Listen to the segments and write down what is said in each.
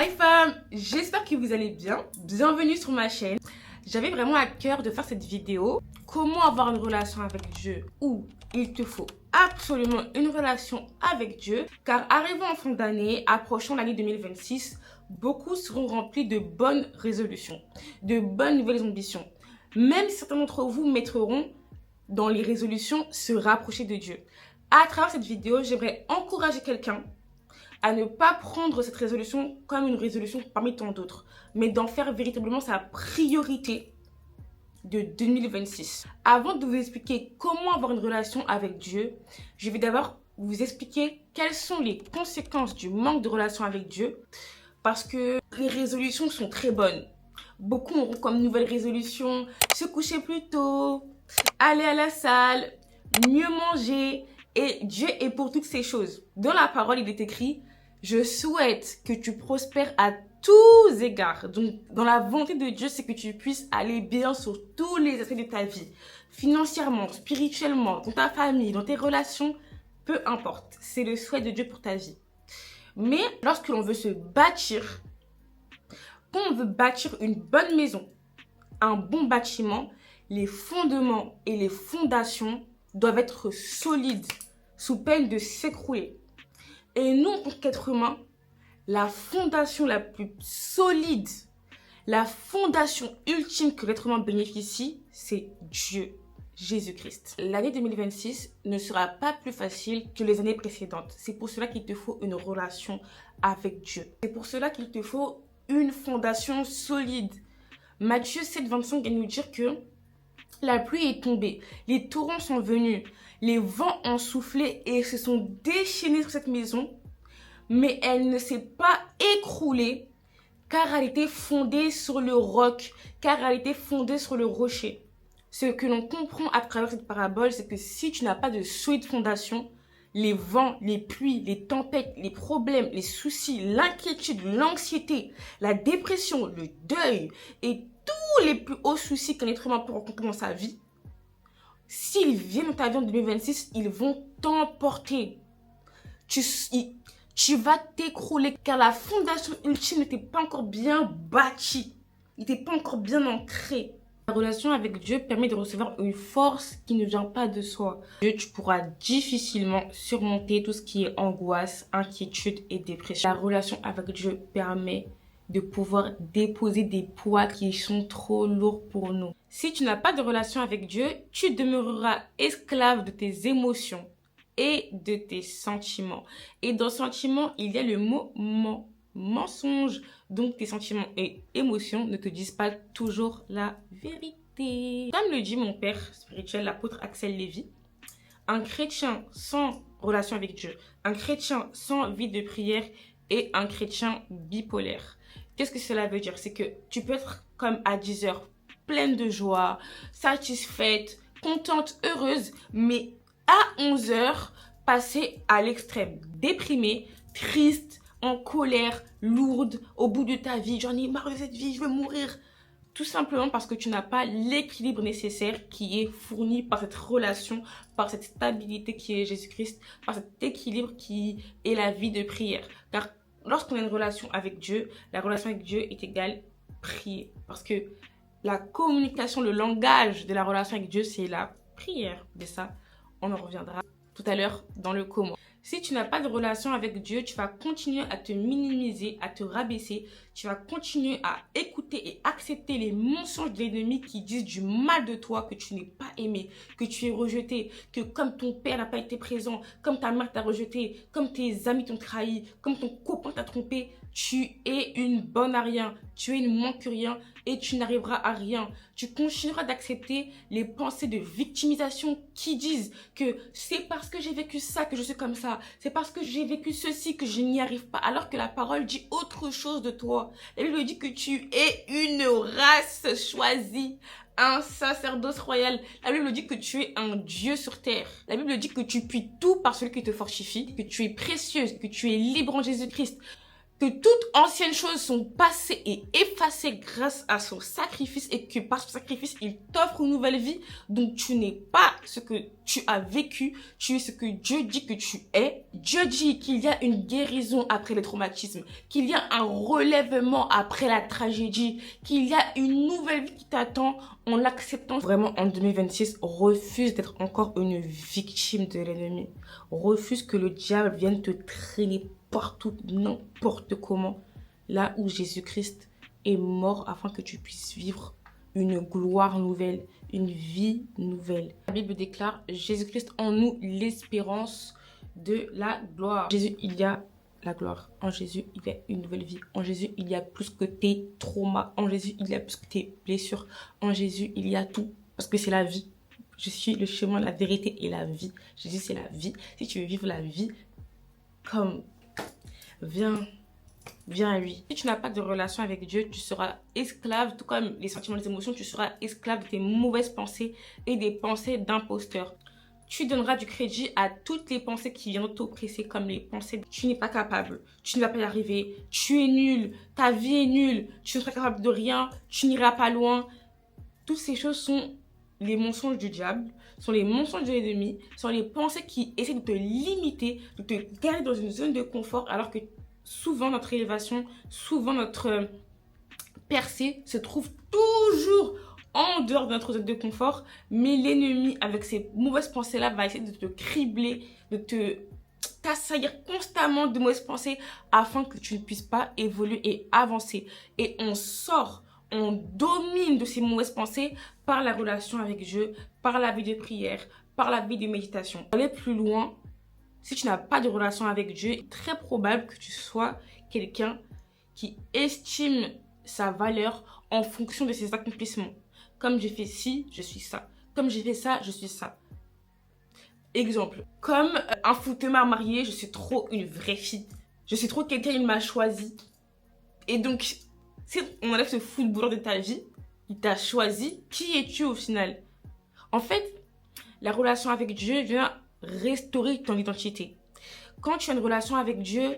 Hi fam, j'espère que vous allez bien. Bienvenue sur ma chaîne. J'avais vraiment à cœur de faire cette vidéo. Comment avoir une relation avec Dieu où il te faut absolument une relation avec Dieu. Car arrivant en fin d'année, approchant l'année 2026, beaucoup seront remplis de bonnes résolutions, de bonnes nouvelles ambitions. Même certains d'entre vous mettront dans les résolutions se rapprocher de Dieu. À travers cette vidéo, j'aimerais encourager quelqu'un à ne pas prendre cette résolution comme une résolution parmi tant d'autres, mais d'en faire véritablement sa priorité de 2026. Avant de vous expliquer comment avoir une relation avec Dieu, je vais d'abord vous expliquer quelles sont les conséquences du manque de relation avec Dieu, parce que les résolutions sont très bonnes. Beaucoup auront comme nouvelle résolution se coucher plus tôt, aller à la salle, mieux manger, et Dieu est pour toutes ces choses. Dans la parole, il est écrit: je souhaite que tu prospères à tous égards. Donc, dans la volonté de Dieu, c'est que tu puisses aller bien sur tous les aspects de ta vie. Financièrement, spirituellement, dans ta famille, dans tes relations, peu importe. C'est le souhait de Dieu pour ta vie. Mais lorsque l'on veut se bâtir, quand on veut bâtir une bonne maison, un bon bâtiment, les fondements et les fondations doivent être solides, sous peine de s'écrouler. Et nous, en tant qu'être humain, la fondation la plus solide, la fondation ultime que l'être humain bénéficie, c'est Dieu, Jésus-Christ. L'année 2026 ne sera pas plus facile que les années précédentes. C'est pour cela qu'il te faut une relation avec Dieu. C'est pour cela qu'il te faut une fondation solide. Matthieu 7,25 vient nous dire que la pluie est tombée, les torrents sont venus, les vents ont soufflé et se sont déchaînés sur cette maison, mais elle ne s'est pas écroulée car elle était fondée sur le roc, car elle était fondée sur le rocher. Ce que l'on comprend à travers cette parabole, c'est que si tu n'as pas de solide fondation, les vents, les pluies, les tempêtes, les problèmes, les soucis, l'inquiétude, l'anxiété, la dépression, le deuil et tous les plus hauts soucis qu'un être humain peut rencontrer dans sa vie, s'ils viennent dans ta vie en 2026, ils vont t'emporter. Tu vas t'écrouler car la fondation ultime n'était pas encore bien bâtie, n'était pas encore bien ancrée. La relation avec Dieu permet de recevoir une force qui ne vient pas de soi. Dieu, tu pourras difficilement surmonter tout ce qui est angoisse, inquiétude et dépression. La relation avec Dieu permet de pouvoir déposer des poids qui sont trop lourds pour nous. Si tu n'as pas de relation avec Dieu, tu demeureras esclave de tes émotions et de tes sentiments. Et dans sentiments, il y a le mot mensonge. Donc tes sentiments et émotions ne te disent pas toujours la vérité. Comme le dit mon père spirituel, l'apôtre Axel Lévy, un chrétien sans relation avec Dieu, un chrétien sans vie de prière et un chrétien bipolaire. Qu'est-ce que cela veut dire? C'est que tu peux être comme à 10 heures, pleine de joie, satisfaite, contente, heureuse, mais à 11 heures, passer à l'extrême, déprimée, triste, en colère, lourde, au bout de ta vie, j'en ai marre de cette vie, je veux mourir. Tout simplement parce que tu n'as pas l'équilibre nécessaire qui est fourni par cette relation, par cette stabilité qui est Jésus-Christ, par cet équilibre qui est la vie de prière. Car lorsqu'on a une relation avec Dieu, la relation avec Dieu est égale prier. Parce que la communication, le langage de la relation avec Dieu, c'est la prière. De ça, on en reviendra tout à l'heure dans le comment. Si tu n'as pas de relation avec Dieu, tu vas continuer à te minimiser, à te rabaisser. Tu vas continuer à écouter et accepter les mensonges de l'ennemi qui disent du mal de toi, que tu n'es pas aimé, que tu es rejeté, que comme ton père n'a pas été présent, comme ta mère t'a rejeté, comme tes amis t'ont trahi, comme ton copain t'a trompé, tu es une bonne à rien, tu es une moins que rien et tu n'arriveras à rien. Tu continueras d'accepter les pensées de victimisation qui disent que c'est parce que j'ai vécu ça que je suis comme ça, c'est parce que j'ai vécu ceci que je n'y arrive pas, alors que la parole dit autre chose de toi. La Bible dit que tu es une race choisie, un sacerdoce royal. La Bible dit que tu es un Dieu sur terre. La Bible dit que tu puis tout par celui qui te fortifie, que tu es précieuse, que tu es libre en Jésus-Christ, que toutes anciennes choses sont passées et effacées grâce à son sacrifice et que par son sacrifice, il t'offre une nouvelle vie. Donc tu n'es pas ce que tu as vécu, tu es ce que Dieu dit que tu es. Dieu dit qu'il y a une guérison après le traumatisme, qu'il y a un relèvement après la tragédie, qu'il y a une nouvelle vie qui t'attend en l'acceptant. Vraiment, en 2026, refuse d'être encore une victime de l'ennemi. Refuse que le diable vienne te traîner partout, n'importe comment, là où Jésus-Christ est mort afin que tu puisses vivre une gloire nouvelle, une vie nouvelle. La Bible déclare Jésus-Christ en nous, l'espérance de la gloire. Jésus, il y a la gloire. En Jésus, il y a une nouvelle vie. En Jésus, il y a plus que tes traumas. En Jésus, il y a plus que tes blessures. En Jésus, il y a tout. Parce que c'est la vie. Je suis le chemin, la vérité et la vie. Jésus, c'est la vie. Si tu veux vivre la vie comme... Viens à lui. Si tu n'as pas de relation avec Dieu, tu seras esclave, tout comme les sentiments, les émotions, tu seras esclave de tes mauvaises pensées et des pensées d'imposteur. Tu donneras du crédit à toutes les pensées qui viennent t'oppresser, comme les pensées de tu n'es pas capable, tu ne vas pas y arriver, tu es nul, ta vie est nulle, tu ne seras capable de rien, tu n'iras pas loin. Toutes ces choses sont les mensonges du diable, sont les mensonges de l'ennemi, sont les pensées qui essaient de te limiter, de te garder dans une zone de confort, alors que souvent notre élévation, souvent notre percée se trouve toujours en dehors de notre zone de confort, mais l'ennemi avec ces mauvaises pensées-là va essayer de te cribler, de t'assaillir constamment de mauvaises pensées afin que tu ne puisses pas évoluer et avancer. Et on domine de ces mauvaises pensées par la relation avec Dieu, par la vie de prière, par la vie de méditation. Pour aller plus loin, si tu n'as pas de relation avec Dieu, il est très probable que tu sois quelqu'un qui estime sa valeur en fonction de ses accomplissements. Comme j'ai fait ci, je suis ça. Comme j'ai fait ça, je suis ça. Exemple, comme un footeux m'a marié, je suis trop une vraie fille. Je suis trop quelqu'un, il m'a choisi. Et donc, si on enlève ce footballeur de ta vie, il t'a choisi, qui es-tu au final? En fait, la relation avec Dieu vient restaurer ton identité. Quand tu as une relation avec Dieu,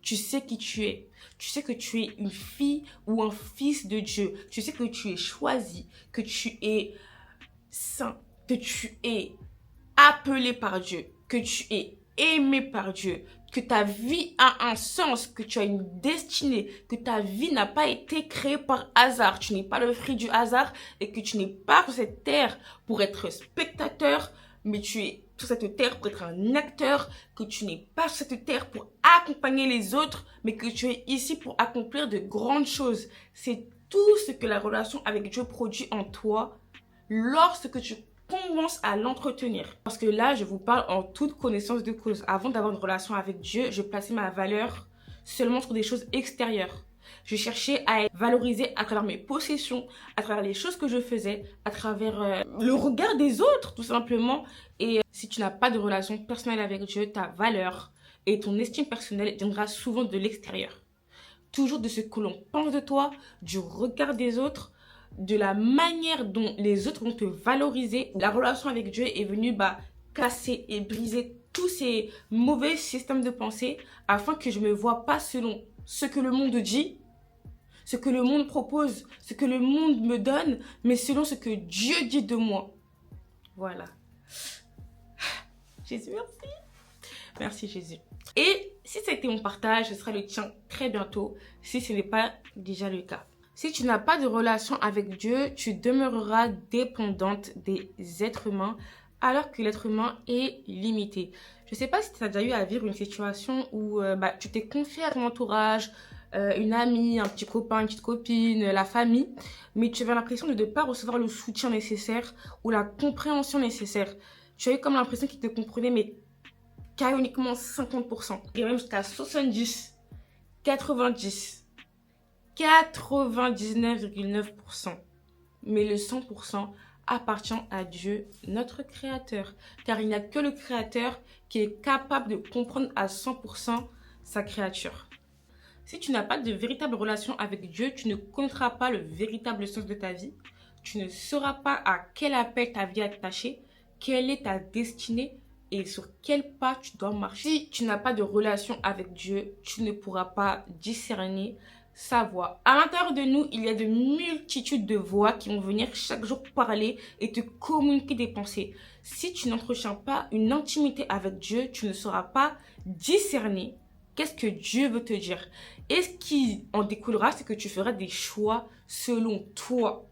tu sais qui tu es. Tu sais que tu es une fille ou un fils de Dieu. Tu sais que tu es choisi, que tu es saint, que tu es appelé par Dieu, que tu es aimé par Dieu, que ta vie a un sens, que tu as une destinée, que ta vie n'a pas été créée par hasard. Tu n'es pas le fruit du hasard et que tu n'es pas sur cette terre pour être spectateur, mais tu es sur cette terre pour être un acteur, que tu n'es pas sur cette terre pour accompagner les autres, mais que tu es ici pour accomplir de grandes choses. C'est tout ce que la relation avec Dieu produit en toi lorsque tu commences à l'entretenir. Parce que là, je vous parle en toute connaissance de cause. Avant d'avoir une relation avec Dieu, je plaçais ma valeur seulement sur des choses extérieures. Je cherchais à être valorisée à travers mes possessions, à travers les choses que je faisais, à travers le regard des autres, tout simplement. Et si tu n'as pas de relation personnelle avec Dieu, ta valeur et ton estime personnelle viendra souvent de l'extérieur. Toujours de ce que l'on pense de toi, du regard des autres, de la manière dont les autres vont te valoriser. La relation avec Dieu est venue casser et briser tous ces mauvais systèmes de pensée afin que je ne me vois pas selon ce que le monde dit, ce que le monde propose, ce que le monde me donne, mais selon ce que Dieu dit de moi. Voilà. Jésus, merci. Merci Jésus. Et si c'était mon partage, ce sera le tien très bientôt, si ce n'est pas déjà le cas. Si tu n'as pas de relation avec Dieu, tu demeureras dépendante des êtres humains alors que l'être humain est limité. Je ne sais pas si tu as déjà eu à vivre une situation où tu t'es confié à ton entourage, une amie, un petit copain, une petite copine, la famille, mais tu avais l'impression de ne pas recevoir le soutien nécessaire ou la compréhension nécessaire. Tu as eu comme l'impression qu'ils te comprenaient, mais qu'à uniquement 50%, et même jusqu'à 70, 90, 99,9%. Mais le 100% appartient à Dieu, notre Créateur. Car il n'y a que le Créateur qui est capable de comprendre à 100% sa créature. Si tu n'as pas de véritable relation avec Dieu, tu ne connaîtras pas le véritable sens de ta vie. Tu ne sauras pas à quel appel ta vie est attachée, quelle est ta destinée, et sur quel pas tu dois marcher. Si tu n'as pas de relation avec Dieu, tu ne pourras pas discerner sa voix. À l'intérieur de nous, il y a de multitudes de voix qui vont venir chaque jour parler et te communiquer des pensées. Si tu n'entretiens pas une intimité avec Dieu, tu ne sauras pas discerner qu'est-ce que Dieu veut te dire. Et ce qui en découlera, c'est que tu feras des choix selon toi,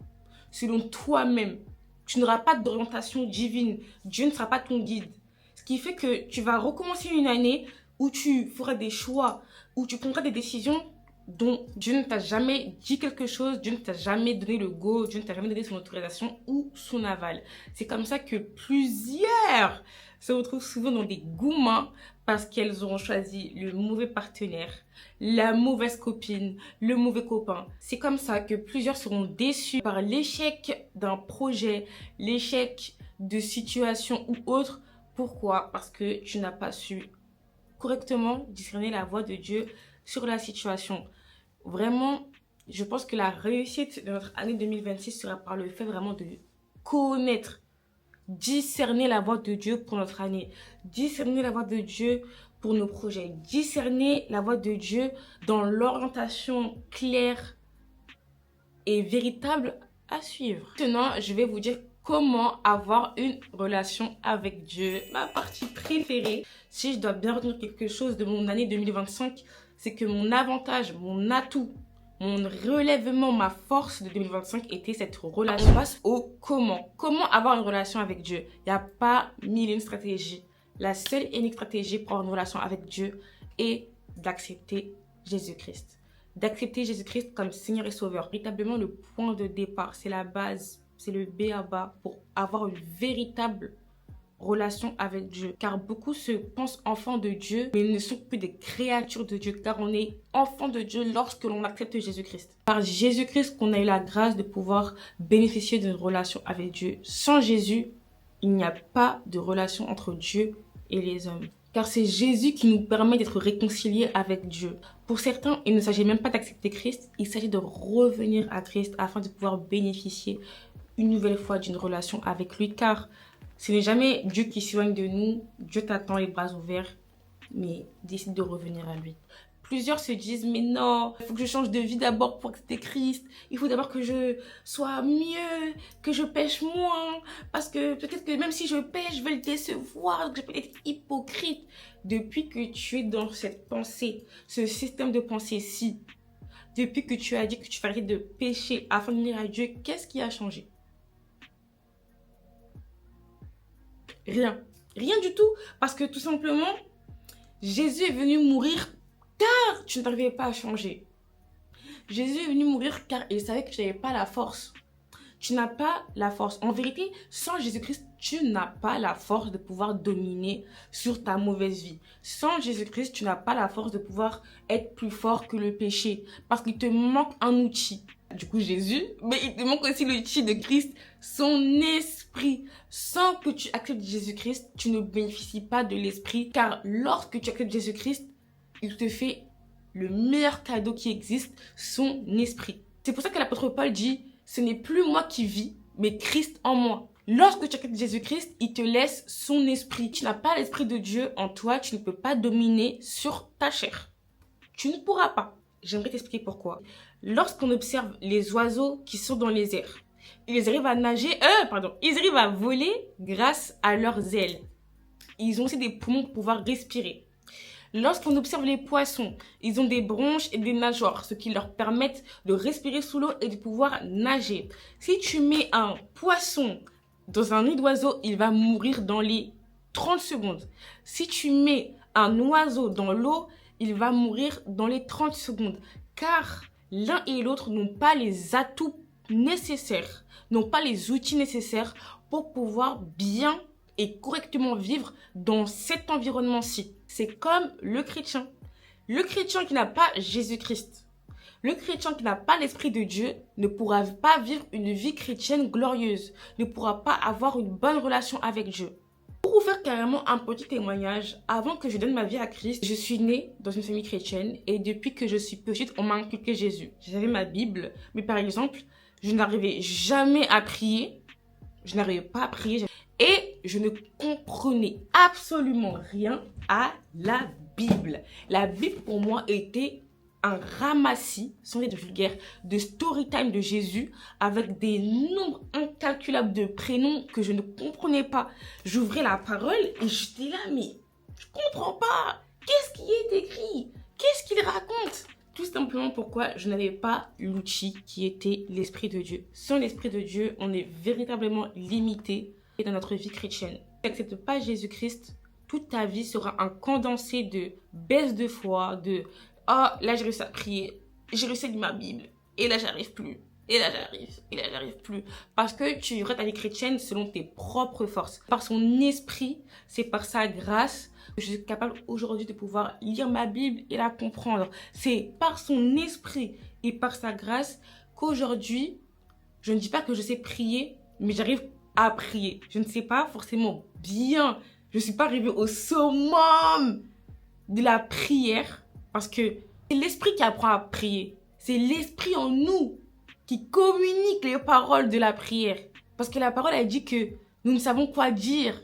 selon toi-même. Tu n'auras pas d'orientation divine. Dieu ne sera pas ton guide. Ce qui fait que tu vas recommencer une année où tu feras des choix, où tu prendras des décisions dont Dieu ne t'a jamais dit quelque chose, Dieu ne t'a jamais donné le go, Dieu ne t'a jamais donné son autorisation ou son aval. C'est comme ça que plusieurs se retrouvent souvent dans des gourmands parce qu'elles auront choisi le mauvais partenaire, la mauvaise copine, le mauvais copain. C'est comme ça que plusieurs seront déçus par l'échec d'un projet, l'échec de situation ou autre. Pourquoi? Parce que tu n'as pas su correctement discerner la voix de Dieu sur la situation. Vraiment, je pense que la réussite de notre année 2026 sera par le fait vraiment de connaître, discerner la voix de Dieu pour notre année, discerner la voix de Dieu pour nos projets, discerner la voix de Dieu dans l'orientation claire et véritable à suivre. Maintenant, je vais vous dire comment avoir une relation avec Dieu, ma partie préférée. Si je dois bien retenir quelque chose de mon année 2025, c'est que mon avantage, mon atout, mon relèvement, ma force de 2025 était cette relation. On passe au comment. Comment avoir une relation avec Dieu? Il n'y a pas mille et une stratégies. La seule et unique stratégie pour avoir une relation avec Dieu est d'accepter Jésus-Christ. D'accepter Jésus-Christ comme Seigneur et Sauveur. Véritablement le point de départ, c'est la base, c'est le b.a.-ba pour avoir une véritable relation avec Dieu. Car beaucoup se pensent enfants de Dieu, mais ils ne sont plus des créatures de Dieu, car on est enfant de Dieu lorsque l'on accepte Jésus-Christ. Par Jésus-Christ qu'on a eu la grâce de pouvoir bénéficier d'une relation avec Dieu. Sans Jésus, il n'y a pas de relation entre Dieu et les hommes. Car c'est Jésus qui nous permet d'être réconciliés avec Dieu. Pour certains, il ne s'agit même pas d'accepter Christ, il s'agit de revenir à Christ afin de pouvoir bénéficier une nouvelle fois d'une relation avec lui. Car ce n'est jamais Dieu qui s'éloigne de nous, Dieu t'attend les bras ouverts, mais décide de revenir à lui. Plusieurs se disent, mais non, il faut que je change de vie d'abord pour accepter Christ. Il faut d'abord que je sois mieux, que je pêche moins. Parce que peut-être que même si je pêche, je vais le décevoir, donc je peux être hypocrite. Depuis que tu es dans cette pensée, ce système de pensée-ci, depuis que tu as dit que tu vas arrêter de pécher afin de venir à Dieu, qu'est-ce qui a changé? Rien. Rien du tout. Parce que tout simplement, Jésus est venu mourir car tu n'arrivais pas à changer. Jésus est venu mourir car il savait que tu n'avais pas la force. Tu n'as pas la force. En vérité, sans Jésus-Christ, tu n'as pas la force de pouvoir dominer sur ta mauvaise vie. Sans Jésus-Christ, tu n'as pas la force de pouvoir être plus fort que le péché. Parce qu'il te manque un outil. Du coup, Jésus, mais il te manque aussi l'outil de Christ, son esprit. Sans que tu acceptes Jésus-Christ, tu ne bénéficies pas de l'esprit. Car lorsque tu acceptes Jésus-Christ, il te fait le meilleur cadeau qui existe, son esprit. C'est pour ça que l'apôtre Paul dit, ce n'est plus moi qui vis, mais Christ en moi. Lorsque tu acceptes Jésus-Christ, il te laisse son esprit. Tu n'as pas l'esprit de Dieu en toi, tu ne peux pas dominer sur ta chair. Tu ne pourras pas. J'aimerais t'expliquer pourquoi. Lorsqu'on observe les oiseaux qui sont dans les airs, ils arrivent à nager, ils arrivent à voler grâce à leurs ailes. Ils ont aussi des poumons pour pouvoir respirer. Lorsqu'on observe les poissons, ils ont des bronches et des nageoires, ce qui leur permettent de respirer sous l'eau et de pouvoir nager. Si tu mets un poisson dans un nid d'oiseau, il va mourir dans les 30 secondes. Si tu mets un oiseau dans l'eau, il va mourir dans les 30 secondes. Car l'un et l'autre n'ont pas les atouts nécessaires, n'ont pas les outils nécessaires pour pouvoir bien et correctement vivre dans cet environnement-ci. C'est comme le chrétien. Le chrétien qui n'a pas Jésus-Christ, le chrétien qui n'a pas l'Esprit de Dieu ne pourra pas vivre une vie chrétienne glorieuse, ne pourra pas avoir une bonne relation avec Dieu. Pour vous faire carrément un petit témoignage, avant que je donne ma vie à Christ, je suis née dans une famille chrétienne et depuis que je suis petite, on m'a inculqué Jésus. J'avais ma Bible, mais par exemple, je n'arrivais jamais à prier. Je n'arrivais pas à prier. Et je ne comprenais absolument rien à la Bible. La Bible pour moi était un ramassis, sans être vulgaire, de story time de Jésus avec des nombres incalculables de prénoms que je ne comprenais pas. J'ouvrais la parole et j'étais là, mais je comprends pas. Qu'est-ce qui est écrit? Qu'est-ce qu'il raconte? Tout simplement pourquoi je n'avais pas l'outil qui était l'Esprit de Dieu. Sans l'Esprit de Dieu, on est véritablement limité dans notre vie chrétienne. Si tu n'acceptes pas Jésus-Christ, toute ta vie sera un condensé de baisse de foi, de « Oh, là j'ai réussi à prier, j'ai réussi à lire ma Bible, et là j'arrive plus, et là j'arrive plus. » Parce que tu vivras ta vie chrétienne selon tes propres forces. Par son esprit, c'est par sa grâce que je suis capable aujourd'hui de pouvoir lire ma Bible et la comprendre. C'est par son esprit et par sa grâce qu'aujourd'hui, je ne dis pas que je sais prier, mais j'arrive à prier. Je ne sais pas forcément bien, je ne suis pas arrivée au summum de la prière, parce que c'est l'esprit qui apprend à prier. C'est l'esprit en nous qui communique les paroles de la prière. Parce que la parole, elle dit que nous ne savons quoi dire.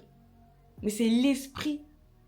Mais c'est l'esprit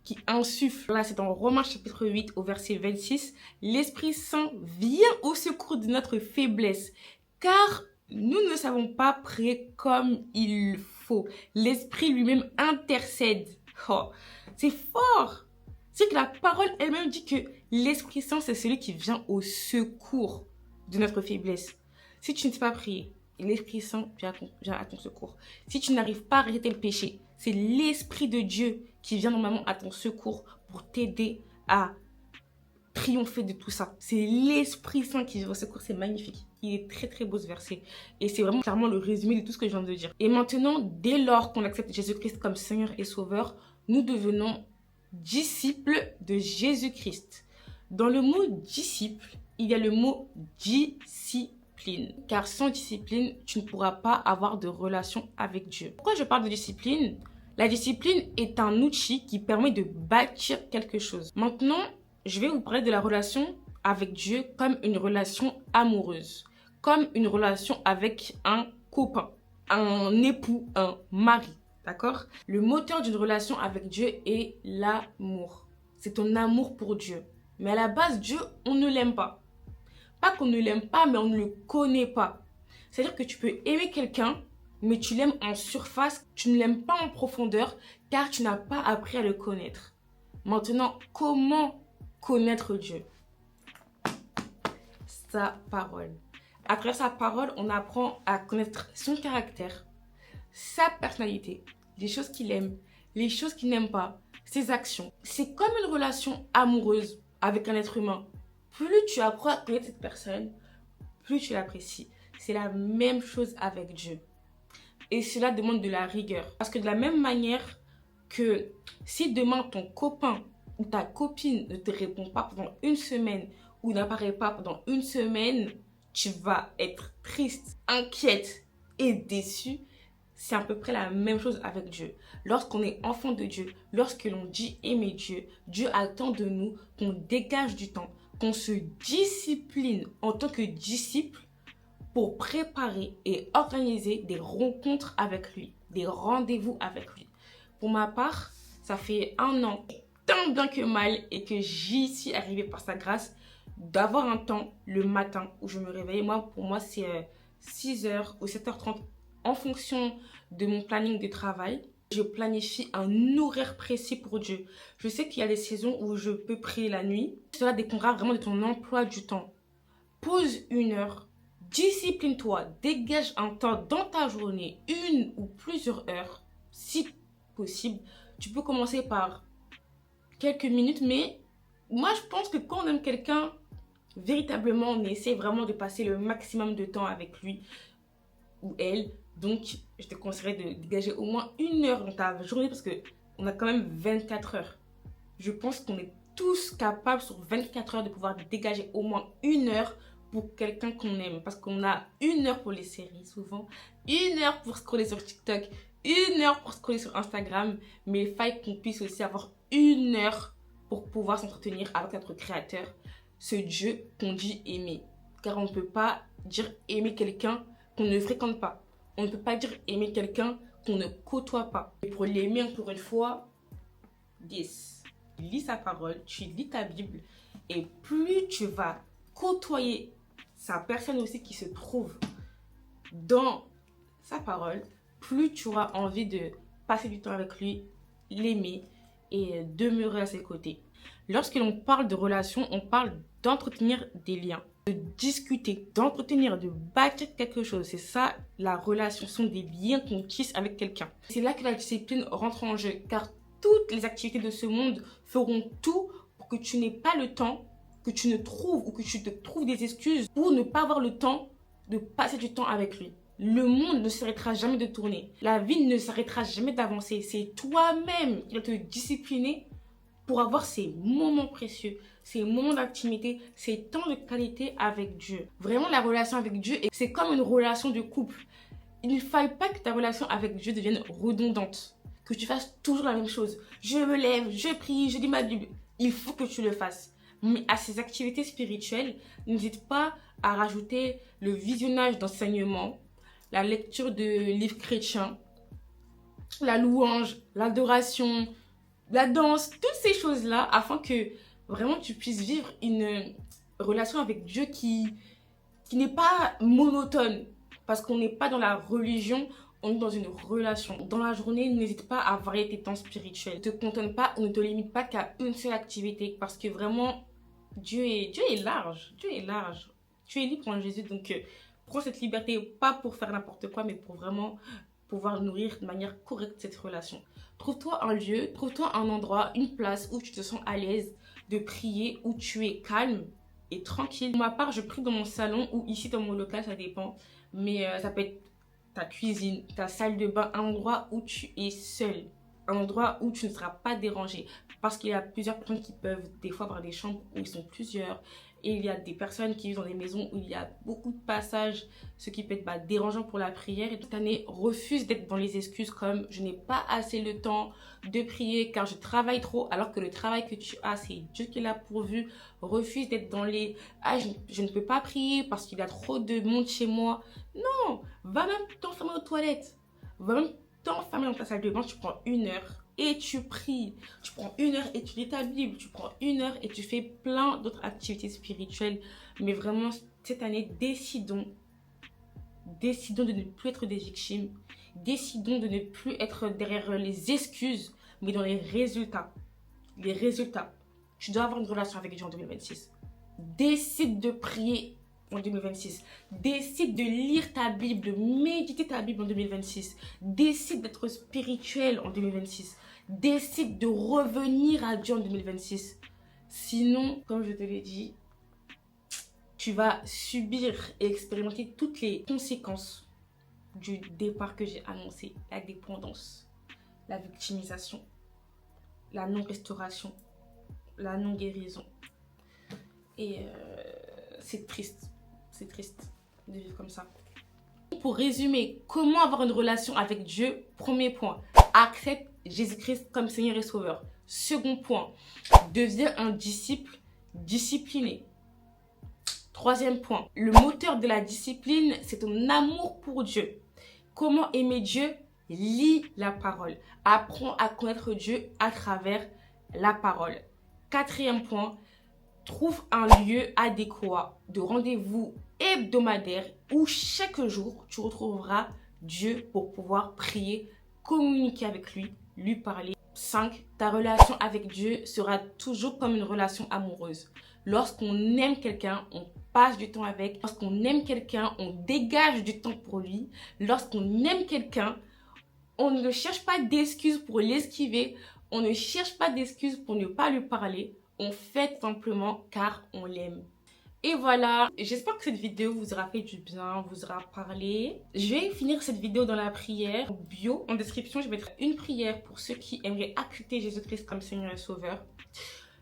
qui insuffle. Là, c'est dans Romains chapitre 8 au verset 26. L'Esprit Saint vient au secours de notre faiblesse. Car nous ne savons pas prier comme il faut. L'Esprit lui-même intercède. Oh, c'est fort. C'est que la parole elle-même dit que l'Esprit Saint, c'est celui qui vient au secours de notre faiblesse. Si tu ne sais pas prier, l'Esprit Saint vient à ton secours. Si tu n'arrives pas à arrêter le péché, c'est l'Esprit de Dieu qui vient normalement à ton secours pour t'aider à triompher de tout ça. C'est l'Esprit Saint qui vient au secours, c'est magnifique. Il est très très beau ce verset. Et c'est vraiment clairement le résumé de tout ce que je viens de dire. Et maintenant, dès lors qu'on accepte Jésus-Christ comme Seigneur et Sauveur, nous devenons disciples de Jésus-Christ. Dans le mot disciple, il y a le mot discipline. Car sans discipline, tu ne pourras pas avoir de relation avec Dieu. Pourquoi je parle de discipline? La discipline est un outil qui permet de bâtir quelque chose. Maintenant, je vais vous parler de la relation avec Dieu comme une relation amoureuse, comme une relation avec un copain, un époux, un mari. D'accord? Le moteur d'une relation avec Dieu est l'amour. C'est ton amour pour Dieu. Mais à la base, Dieu, on ne l'aime pas. Pas qu'on ne l'aime pas, mais on ne le connaît pas. C'est-à-dire que tu peux aimer quelqu'un, mais tu l'aimes en surface, tu ne l'aimes pas en profondeur, car tu n'as pas appris à le connaître. Maintenant, comment connaître Dieu? Sa parole. À travers sa parole, on apprend à connaître son caractère, sa personnalité, les choses qu'il aime, les choses qu'il n'aime pas, ses actions. C'est comme une relation amoureuse avec un être humain. Plus tu apprends à connaître cette personne, plus tu l'apprécies. C'est la même chose avec Dieu. Et cela demande de la rigueur. Parce que de la même manière que si demain ton copain ou ta copine ne te répond pas pendant une semaine ou n'apparaît pas pendant une semaine, tu vas être triste, inquiète et déçue. C'est à peu près la même chose avec Dieu. Lorsqu'on est enfant de Dieu, lorsque l'on dit aimer Dieu, Dieu attend de nous qu'on dégage du temps, qu'on se discipline en tant que disciple pour préparer et organiser des rencontres avec lui, des rendez-vous avec lui. Pour ma part, ça fait 1 an, tant bien que mal, et que j'y suis arrivée par sa grâce, d'avoir un temps le matin où je me réveille. Pour moi, c'est 6h ou 7h30 en fonction de mon planning de travail. Je planifie un horaire précis pour Dieu. Je sais qu'il y a des saisons où je peux prier la nuit. Cela dépendra vraiment de ton emploi du temps. Pose 1 heure, discipline-toi, dégage un temps dans ta journée, 1 ou plusieurs heures, si possible. Tu peux commencer par quelques minutes, mais moi je pense que quand on aime quelqu'un, véritablement on essaie vraiment de passer le maximum de temps avec lui ou elle. Donc je te conseillerais de dégager au moins 1 heure dans ta journée, parce qu'on a quand même 24 heures. Je pense qu'on est tous capables sur 24 heures de pouvoir dégager au moins 1 heure pour quelqu'un qu'on aime. Parce qu'on a 1 heure pour les séries souvent, 1 heure pour scroller sur TikTok, 1 heure pour scroller sur Instagram. Mais il faille qu'on puisse aussi avoir 1 heure pour pouvoir s'entretenir avec notre Créateur, ce Dieu qu'on dit aimer. Car on ne peut pas dire aimer quelqu'un qu'on ne fréquente pas. On ne peut pas dire aimer quelqu'un qu'on ne côtoie pas. Et pour l'aimer encore une fois, 10. Lis sa parole, tu lis ta Bible et plus tu vas côtoyer sa personne aussi qui se trouve dans sa parole, plus tu auras envie de passer du temps avec lui, l'aimer et demeurer à ses côtés. Lorsque l'on parle de relation, on parle d'entretenir des liens, de discuter, d'entretenir, de bâtir quelque chose. C'est ça la relation, ce sont des liens qu'on tisse avec quelqu'un. C'est là que la discipline rentre en jeu, car toutes les activités de ce monde feront tout pour que tu n'aies pas le temps, que tu ne trouves ou que tu te trouves des excuses pour ne pas avoir le temps de passer du temps avec lui. Le monde ne s'arrêtera jamais de tourner. La vie ne s'arrêtera jamais d'avancer. C'est toi-même qui dois te discipliner pour avoir ces moments précieux, ces moments d'intimité, ces temps de qualité avec Dieu. Vraiment, la relation avec Dieu, c'est comme une relation de couple. Il ne faille pas que ta relation avec Dieu devienne redondante, que tu fasses toujours la même chose. Je me lève, je prie, je lis ma Bible. Il faut que tu le fasses. Mais à ces activités spirituelles, n'hésite pas à rajouter le visionnage d'enseignements, la lecture de livres chrétiens, la louange, l'adoration, la danse, toutes ces choses-là, afin que vraiment tu puisses vivre une relation avec Dieu qui n'est pas monotone. Parce qu'on n'est pas dans la religion, on est dans une relation. Dans la journée, n'hésite pas à varier tes temps spirituels. Ne te cantonne pas ou ne te limite pas qu'à une seule activité. Parce que vraiment, Dieu est large. Dieu est large. Tu es libre en Jésus, donc prends cette liberté, pas pour faire n'importe quoi, mais pour vraiment pouvoir nourrir de manière correcte cette relation. Trouve-toi un lieu, trouve-toi un endroit, une place où tu te sens à l'aise de prier, où tu es calme et tranquille. Pour ma part, je prie dans mon salon ou ici dans mon local, ça dépend. Mais ça peut être ta cuisine, ta salle de bain, un endroit où tu es seul. Un endroit où tu ne seras pas dérangé. Parce qu'il y a plusieurs personnes qui peuvent des fois avoir des chambres où ils sont plusieurs. Et il y a des personnes qui vivent dans des maisons où il y a beaucoup de passages, ce qui peut être dérangeant pour la prière. Et toute année, refuse d'être dans les excuses comme je n'ai pas assez le temps de prier car je travaille trop, alors que le travail que tu as, c'est Dieu qui l'a pourvu. Refuse d'être dans les je ne peux pas prier parce qu'il y a trop de monde chez moi. Non, va même t'enfermer aux toilettes. Va même t'enfermer dans ta salle de bain, tu prends 1 heure. Et tu pries, tu prends 1 heure et tu lis ta Bible, tu prends 1 heure et tu fais plein d'autres activités spirituelles. Mais vraiment, cette année, décidons de ne plus être des victimes. Décidons de ne plus être derrière les excuses, mais dans les résultats. Les résultats. Tu dois avoir une relation avec Dieu en 2026. Décide de prier en 2026. Décide de lire ta Bible, de méditer ta Bible en 2026. Décide d'être spirituel en 2026. Décide de revenir à Dieu en 2026. Sinon, comme je te l'ai dit, tu vas subir et expérimenter toutes les conséquences du départ que j'ai annoncé. La dépendance, la victimisation, la non-restauration, la non-guérison. Et c'est triste. C'est triste de vivre comme ça. Pour résumer, comment avoir une relation avec Dieu? Premier point, accepte Jésus-Christ comme Seigneur et Sauveur. Second point, deviens un disciple discipliné. Troisième point, le moteur de la discipline, c'est ton amour pour Dieu. Comment aimer Dieu? Lis la parole. Apprends à connaître Dieu à travers la parole. Quatrième point, trouve un lieu adéquat de rendez-vous hebdomadaire où chaque jour tu retrouveras Dieu pour pouvoir prier, communiquer avec lui, lui parler. 5. Ta relation avec Dieu sera toujours comme une relation amoureuse. Lorsqu'on aime quelqu'un, on passe du temps avec. Lorsqu'on aime quelqu'un, on dégage du temps pour lui. Lorsqu'on aime quelqu'un, on ne cherche pas d'excuses pour l'esquiver. On ne cherche pas d'excuses pour ne pas lui parler. On fait simplement car on l'aime. Et voilà, j'espère que cette vidéo vous aura fait du bien, vous aura parlé. Je vais finir cette vidéo dans la prière. Bio, en description, je mettrai une prière pour ceux qui aimeraient accepter Jésus-Christ comme Seigneur et Sauveur.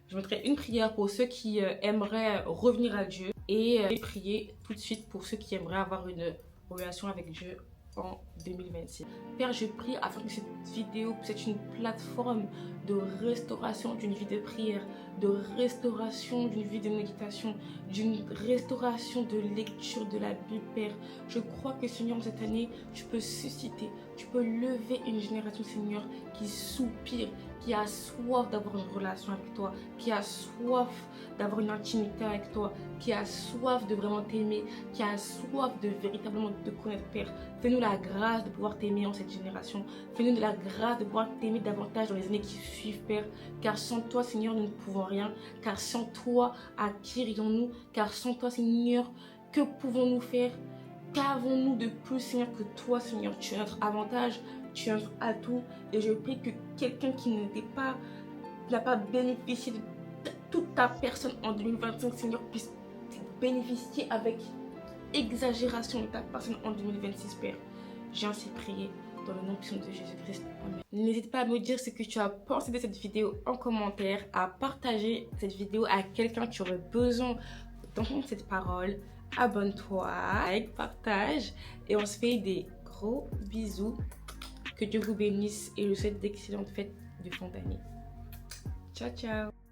Je mettrai une prière pour ceux qui aimeraient revenir à Dieu. Et prier tout de suite pour ceux qui aimeraient avoir une relation avec Dieu en 2026. Père, je prie afin que cette vidéo puisse être une plateforme de restauration d'une vie de prière, de restauration d'une vie de méditation, d'une restauration de lecture de la Bible, Père. Je crois que, Seigneur, cette année, tu peux susciter, tu peux lever une génération, Seigneur, qui soupire, qui a soif d'avoir une relation avec toi, qui a soif d'avoir une intimité avec toi, qui a soif de vraiment t'aimer, qui a soif de véritablement te connaître, Père. Fais-nous la grâce de pouvoir t'aimer en cette génération. Fais-nous de la grâce de pouvoir t'aimer davantage dans les années qui suivent, Père. Car sans toi, Seigneur, nous ne pouvons rien. Car sans toi, à qui irions-nous? Car sans toi, Seigneur, que pouvons-nous faire? Qu'avons-nous de plus, Seigneur, que toi, Seigneur? Tu es notre avantage, tu es notre atout. Et je prie que quelqu'un qui n'a pas bénéficié de toute ta personne en 2025, Seigneur, puisse bénéficier avec exagération de ta personne en 2026, Père. J'ai ainsi prié dans le nom puissant de Jésus-Christ. Amen. N'hésite pas à me dire ce que tu as pensé de cette vidéo en commentaire, à partager cette vidéo à quelqu'un qui aurait besoin d'entendre cette parole. Abonne-toi, like, partage et on se fait des gros bisous. Que Dieu vous bénisse et je vous souhaite d'excellentes fêtes de fin d'année. Ciao, ciao.